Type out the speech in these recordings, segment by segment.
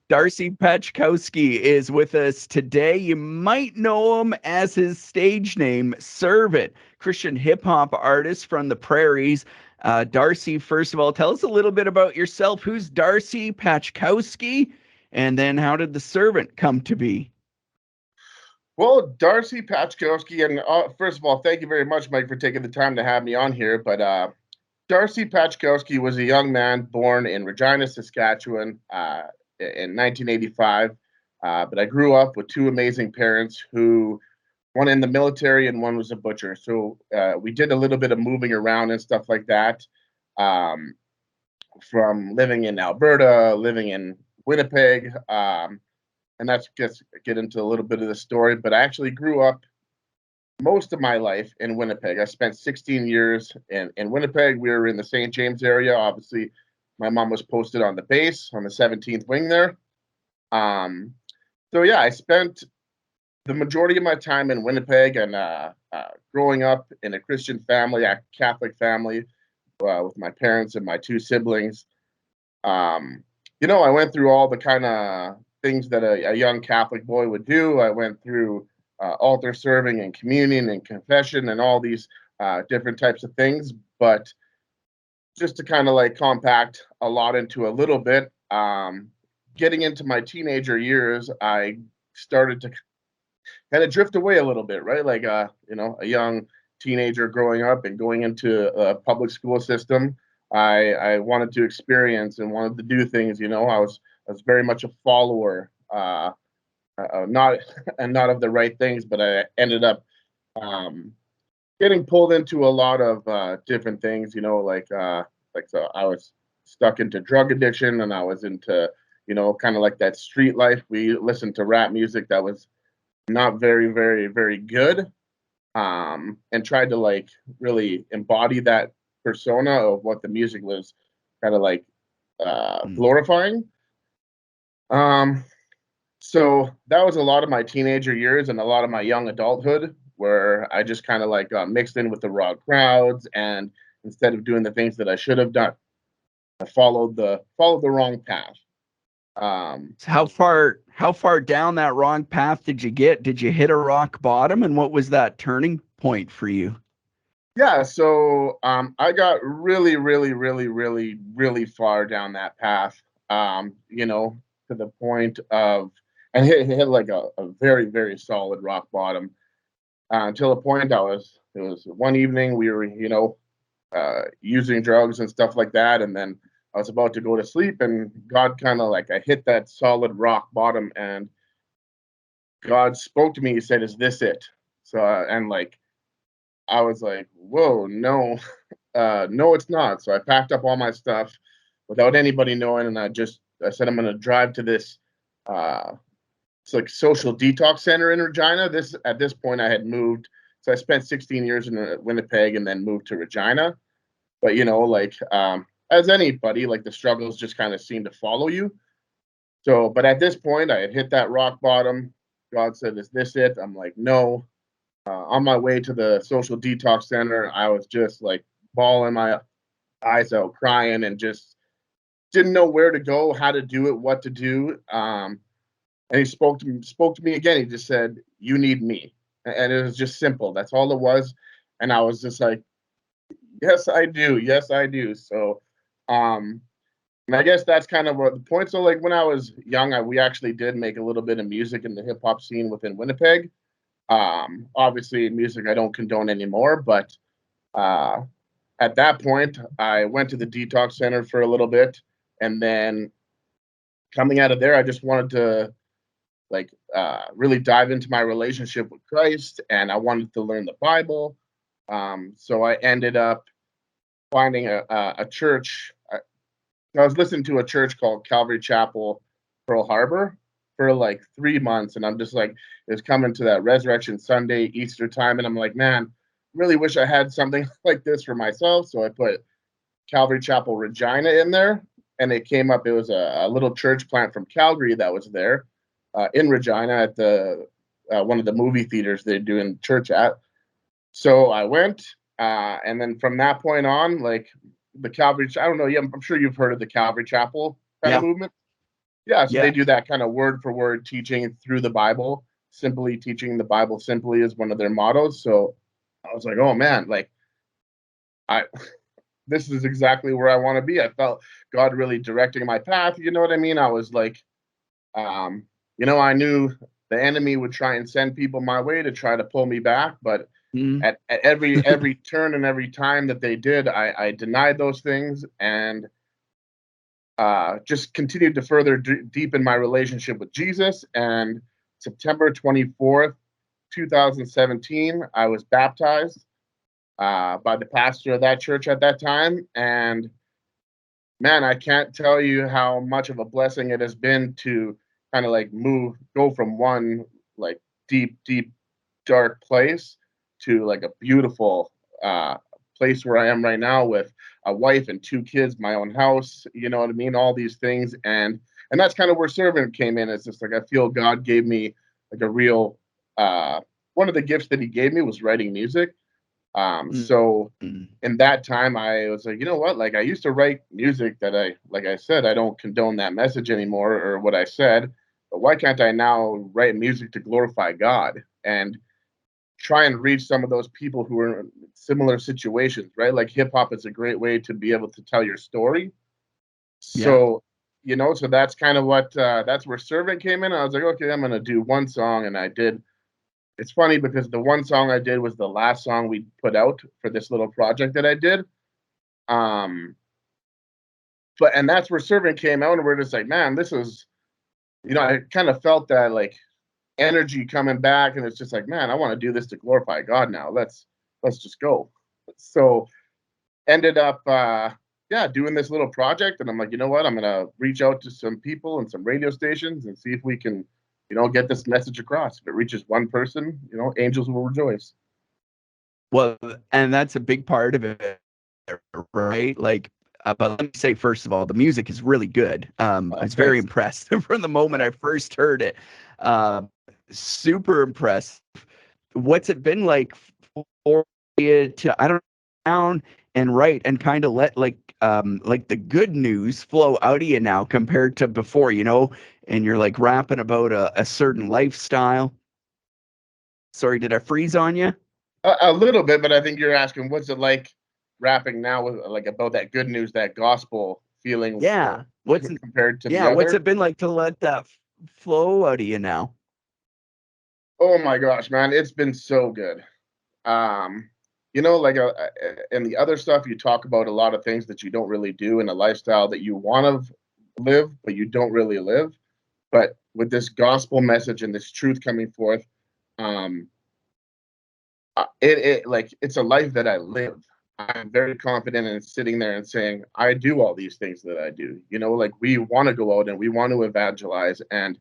Darcy Pachkowski is with us today. You might know him as his stage name, Serve It, Christian hip hop artist from the prairies. Darcy, first of all, tell us a little bit about yourself. Who's Darcy Pachkowski? And then how did the servant come to be? Well, Darcy Pachkowski, and first of all, thank you very much, Mike, for taking the time to have me on here. But Darcy Pachkowski was a young man born in Regina, Saskatchewan in 1985. But I grew up with two amazing parents who, one in the military and one was a butcher. So we did a little bit of moving around and stuff like that, um, from living in Alberta, living in Winnipeg. And that's just get into a little bit of the story. But I actually grew up most of my life in Winnipeg. I spent 16 years in Winnipeg. We were in the St. James area. Obviously, my mom was posted on the base on the 17th wing there. Um, so yeah, I spent the majority of my time in Winnipeg and growing up in a Christian family, a Catholic family, with my parents and my two siblings. I went through all the kind of things that a young Catholic boy would do. I went through altar serving and communion and confession and all these different types of things. But just to kind of like compact a lot into a little bit, getting into my teenager years, I started to kind of drift away a little bit, right? Like, a young teenager growing up and going into a public school system. I wanted to experience and wanted to do things. I was very much a follower, not and not of the right things, but I ended up um, getting pulled into a lot of different things. So I was stuck into drug addiction, and I was into kind of like that street life. We listened to rap music that was not very, very, very good, and tried to like really embody that persona of what the music was kind of like Mm. glorifying. Um, so that was a lot of my teenager years and a lot of my young adulthood where I just kind of like got mixed in with the raw crowds, and instead of doing the things that I should have done, I followed the wrong path. Um, So how far down that wrong path did you get? Did you hit a rock bottom, and what was that turning point for you? Yeah, so I got really, really, really, really, really far down that path. To the point of, and hit like a very, very solid rock bottom. Until the point it was one evening we were, using drugs and stuff like that, and then I was about to go to sleep, and God kind of like I hit that solid rock bottom, and God spoke to me. He said, "Is this it?" So and like I was like, "Whoa, no." No, it's not. So I packed up all my stuff without anybody knowing, and I said I'm going to drive to this. Uh, it's like social detox center in Regina. This at this point I had moved, so I spent 16 years in Winnipeg and then moved to Regina. But as anybody, like the struggles just kind of seem to follow you. So, but at this point, I had hit that rock bottom. God said, "Is this it?" I'm like, "No." On my way to the social detox center, I was just like bawling my eyes out, crying, and just didn't know where to go, how to do it, what to do. And he spoke to me again. He just said, "You need me," and it was just simple. That's all it was. And I was just like, "Yes, I do. Yes, I do." So, um, and I guess that's kind of what the point. So, like when I was young, we actually did make a little bit of music in the hip hop scene within Winnipeg. Obviously, music I don't condone anymore, but uh, at that point, I went to the detox center for a little bit, and then coming out of there, I just wanted to really dive into my relationship with Christ, and I wanted to learn the Bible. So I ended up finding a church. I was listening to a church called Calvary Chapel, Pearl Harbor, for like 3 months, and I'm just like, it was coming to that Resurrection Sunday, Easter time, and I'm like, man, really wish I had something like this for myself. So I put Calvary Chapel Regina in there, and it came up. It was a little church plant from Calgary that was there in Regina at the one of the movie theaters they're doing church at. So I went, and then from that point on, like the Calvary, I don't know, yeah, I'm sure you've heard of the Calvary Chapel kind of Yeah. movement. Yeah, so they Yeah. do that kind of word for word teaching through the Bible. Simply teaching the Bible simply is one of their mottos. So I was like, oh man, like I this is exactly where I want to be. I felt God really directing my path. You know what I mean? I was like, um, I knew the enemy would try and send people my way to try to pull me back, but Mm. at every turn and every time that they did, I denied those things and just continued to further deepen my relationship with Jesus. And September 24th, 2017, I was baptized by the pastor of that church at that time. And man, I can't tell you how much of a blessing it has been to kind of like go from one like deep, dark place to like a beautiful uh, place where I am right now with a wife and two kids, my own house. You know what I mean? All these things, and that's kind of where servant came in. It's just like I feel God gave me like a real one of the gifts that He gave me was writing music. So Mm. in that time, I was like, you know what? Like I used to write music that like I said, I don't condone that message anymore or what I said, but why can't I now write music to glorify God and try and reach some of those people who are in similar situations, right? Like hip hop is a great way to be able to tell your story. Yeah. So, so that's kind of what that's where Servant came in. I was like, okay, I'm gonna do one song, and I did. It's funny because the one song I did was the last song we put out for this little project that I did. Um, and that's where Servant came out, and we're just like, man, this is, I kind of felt that like energy coming back, and it's just like, man, I want to do this to glorify God now. Let's just go. So ended up yeah, doing this little project, and I'm like, you know what, I'm gonna reach out to some people and some radio stations and see if we can, get this message across. If it reaches one person, angels will rejoice. Well, and that's a big part of it, right? Like, but let me say, first of all, the music is really good. I Oh, was very thanks. impressed from the moment I first heard it. Um, Super impressed. What's it been like for you to, I don't know, down and write and kind of let like the good news flow out of you now compared to before, and you're like rapping about a certain lifestyle. Sorry, did I freeze on you? A little bit, but I think you're asking what's it like rapping now with like about that good news, that gospel feeling Yeah. compared to the Yeah, what's other. it been like to let that flow out of you now? Oh my gosh, man, it's been so good. Like and the other stuff you talk about a lot of things that you don't really do in a lifestyle that you want to live, but you don't really live. But with this gospel message and this truth coming forth, um, it like it's a life that I live. I'm very confident in sitting there and saying, I do all these things that I do. Like we want to go out and we want to evangelize, and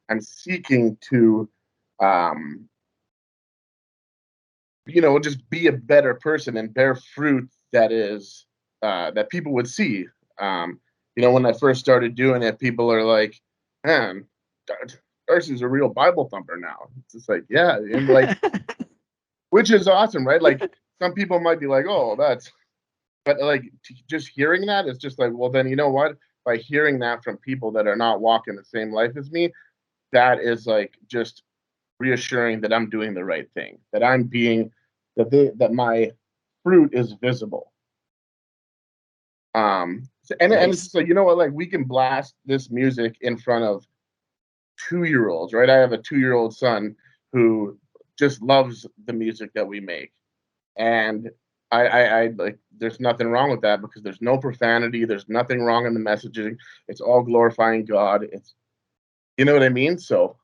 I'm seeking to um, just be a better person and bear fruit that is that people would see. Um, when I first started doing it, people are like, "Man, Darcy's a real Bible thumper now." It's just like, yeah, and like, which is awesome, right? Like, some people might be like, "Oh, that's," but like, just hearing that is just like, well, then you know what? By hearing that from people that are not walking the same life as me, that is like just reassuring that I'm doing the right thing, that I'm being that my fruit is visible. And it's Nice. just like, you know what, like we can blast this music in front of 2-year olds, right? I have a 2-year-old son who just loves the music that we make. And I like there's nothing wrong with that because there's no profanity, there's nothing wrong in the messaging. It's all glorifying God. It's you know what I mean? So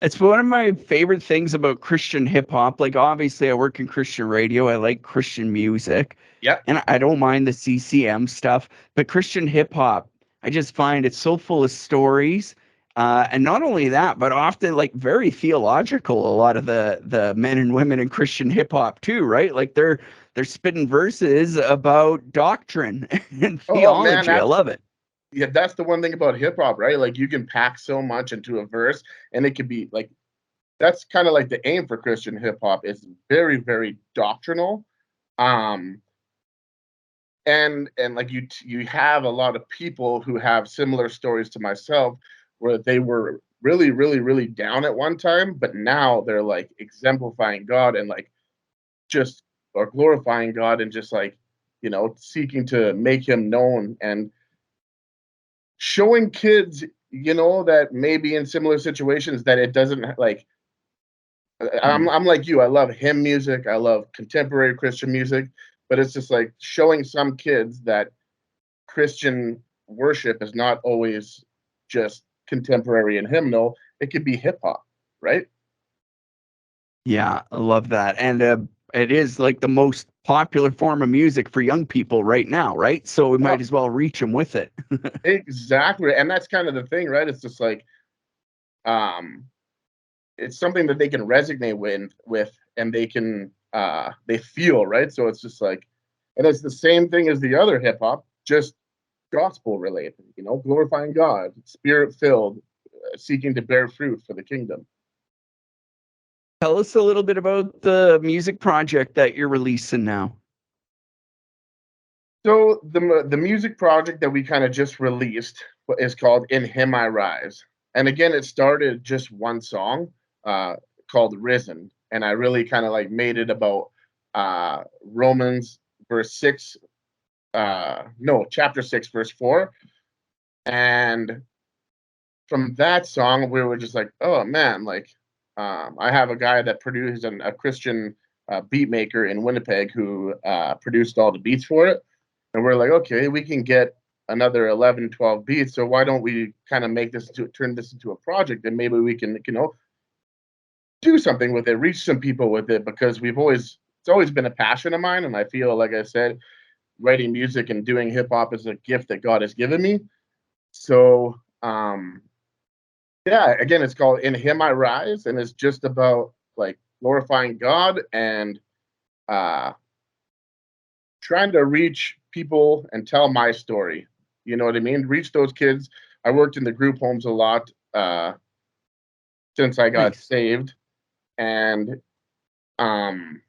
It's one of my favorite things about Christian hip hop. Like, obviously, I work in Christian radio. I like Christian music, yeah. and I don't mind the CCM stuff. But Christian hip hop, I just find it's so full of stories. And not only that, but often like very theological. A lot of the men and women in Christian hip hop too, right? Like they're spitting verses about doctrine and Oh man, theology. I love it. that's the one thing about hip hop, right? Like you can pack so much into a verse, and it could be like that's kind of like the aim for Christian hip hop. It's very, very doctrinal, um, and like you have a lot of people who have similar stories to myself, where they were really really really down at one time, but now they're like exemplifying God and like just or glorifying God and just like seeking to make Him known and showing kids that maybe in similar situations that it doesn't like Mm. I'm like you. I love hymn music. I love contemporary Christian music, but it's just like showing some kids that Christian worship is not always just contemporary and hymnal. It could be hip hop, right? Yeah, I love that. And it is like the most popular form of music for young people right now, right? So we Uh, might as well reach them with it. exactly, and that's kind of the thing, right? It's just like um, it's something that they can resonate with, and they feel right. So it's just like, and it's the same thing as the other hip hop, just gospel related, glorifying God, spirit filled, seeking to bear fruit for the kingdom. Tell us a little bit about the music project that you're releasing now. So the music project that we kind of just released is called "In Him I Rise," and again, it started just one song uh, called "Risen," and I really kind of like made it about Romans verse 6, no, chapter 6, verse 4, and from that song, we were just like, oh man, like I have a guy that produced a Christian beat maker in Winnipeg who produced all the beats for it. And we're like, okay, we can get another 11, 12 beats. So why don't we kind of turn this into a project and maybe we can, do something with it, reach some people with it because it's always been a passion of mine. And I feel, like I said, writing music and doing hip hop is a gift that God has given me. So, yeah, again, it's called "In Him I Rise," and it's just about like glorifying God and uh, trying to reach people and tell my story. You know what I mean? Reach those kids. I worked in the group homes a lot since I got Nice. saved, and um,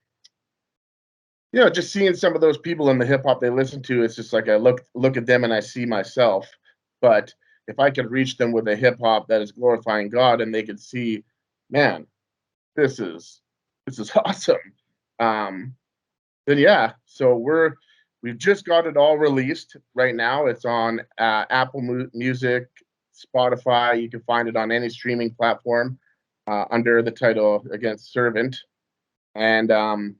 just seeing some of those people in the hip hop they listen to, it's just like I look at them and I see myself. But if I could reach them with a hip hop that is glorifying God, and they could see, man, this is awesome. Um, then yeah, so we've just got it all released right now. It's on Apple Music, Spotify. You can find it on any streaming platform under the title again Servant. And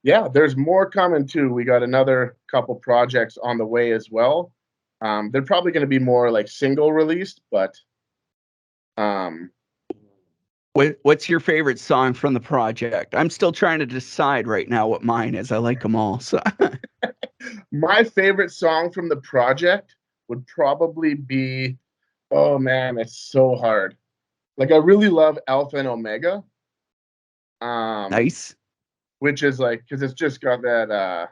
yeah, there's more coming too. We got another couple projects on the way as well. They're probably going to be more like single released, but um, What's your favorite song from the project? I'm still trying to decide right now what mine is. I like them all. So my favorite song from the project would probably be, oh man, it's so hard. Like I really love Alpha and Omega, um, nice. which is like because it's just got that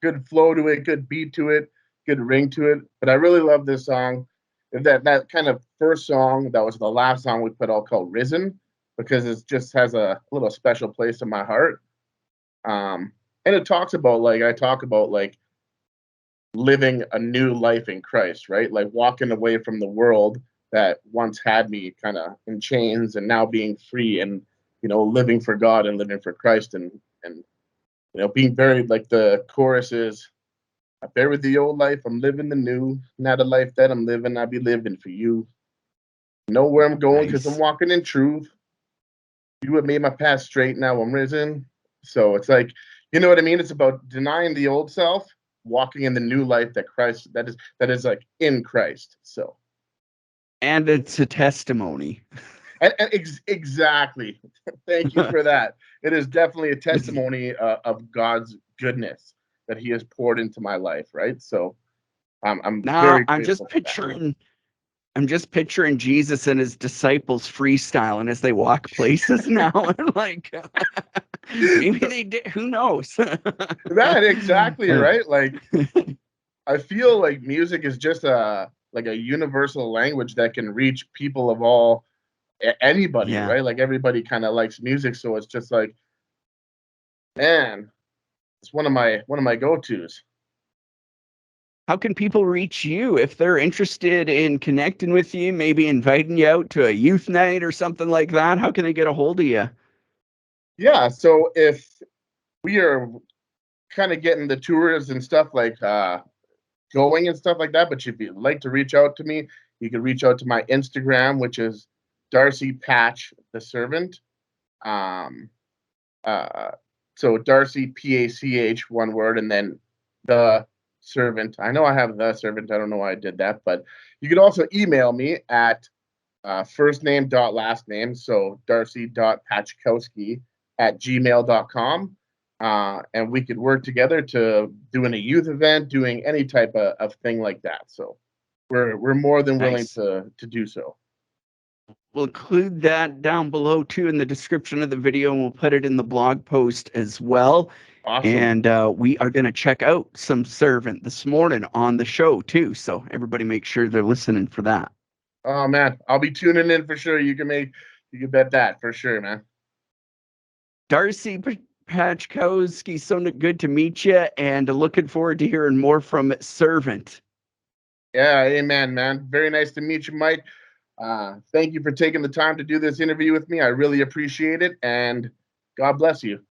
good flow to it, good beat to it, good ring to it. But I really love this song. That kind of first song that was the last song we put out called "Risen" because it just has a little special place in my heart. And it talks about like I talk about like living a new life in Christ, right? Like walking away from the world that once had me kind of in chains and now being free and living for God and living for Christ and being buried like the chorus is I buried the old life, I'm living the new. Not a life that I'm living, I be living for you. Know where I'm going because I'm Nice. walking in truth. You have made my path straight, now I'm risen. So it's like, you know what I mean? It's about denying the old self, walking in the new life that Christ that is like in Christ. So And it's a testimony. exactly. Thank you for that. It is definitely a It's- testimony of God's goodness that He has poured into my life, right? So I'm now very grateful for that. I'm just picturing Jesus and his disciples freestyling as they walk places now. And like maybe they did, who knows? That exactly right. Like I feel like music is just a universal language that can reach people of all anybody, Yeah. right? Like everybody kind of likes music, so it's just like, man, it's one of my go-tos. How can people reach you if they're interested in connecting with you, maybe inviting you out to a youth night or something like that? How can they get a hold of you? Yeah, so if we are kind of getting the tours and stuff like going and stuff like that, but if you'd like to reach out to me, you can reach out to my Instagram, which is Darcy Patch the Servant. Um, uh, so Darcy Pach, one word, and then the servant. I know I have the servant. I don't know why I did that, but you can also email me at first name dot last name, so Darcy.Pachkowski at gmail.com. And we could work together to doing a youth event, doing any type of thing like that. So we're more than willing Nice. to do so. We'll include that down below too in the description of the video, and we'll put it in the blog post as well. Awesome. And we are going to check out some Servant this morning on the show too. So everybody make sure they're listening for that. Oh man, I'll be tuning in for sure. You can bet that for sure, man. Darcy Pachkowski, so good to meet you, and looking forward to hearing more from Servant. Yeah, amen, man. Very nice to meet you, Mike. Thank you for taking the time to do this interview with me. I really appreciate it, and God bless you.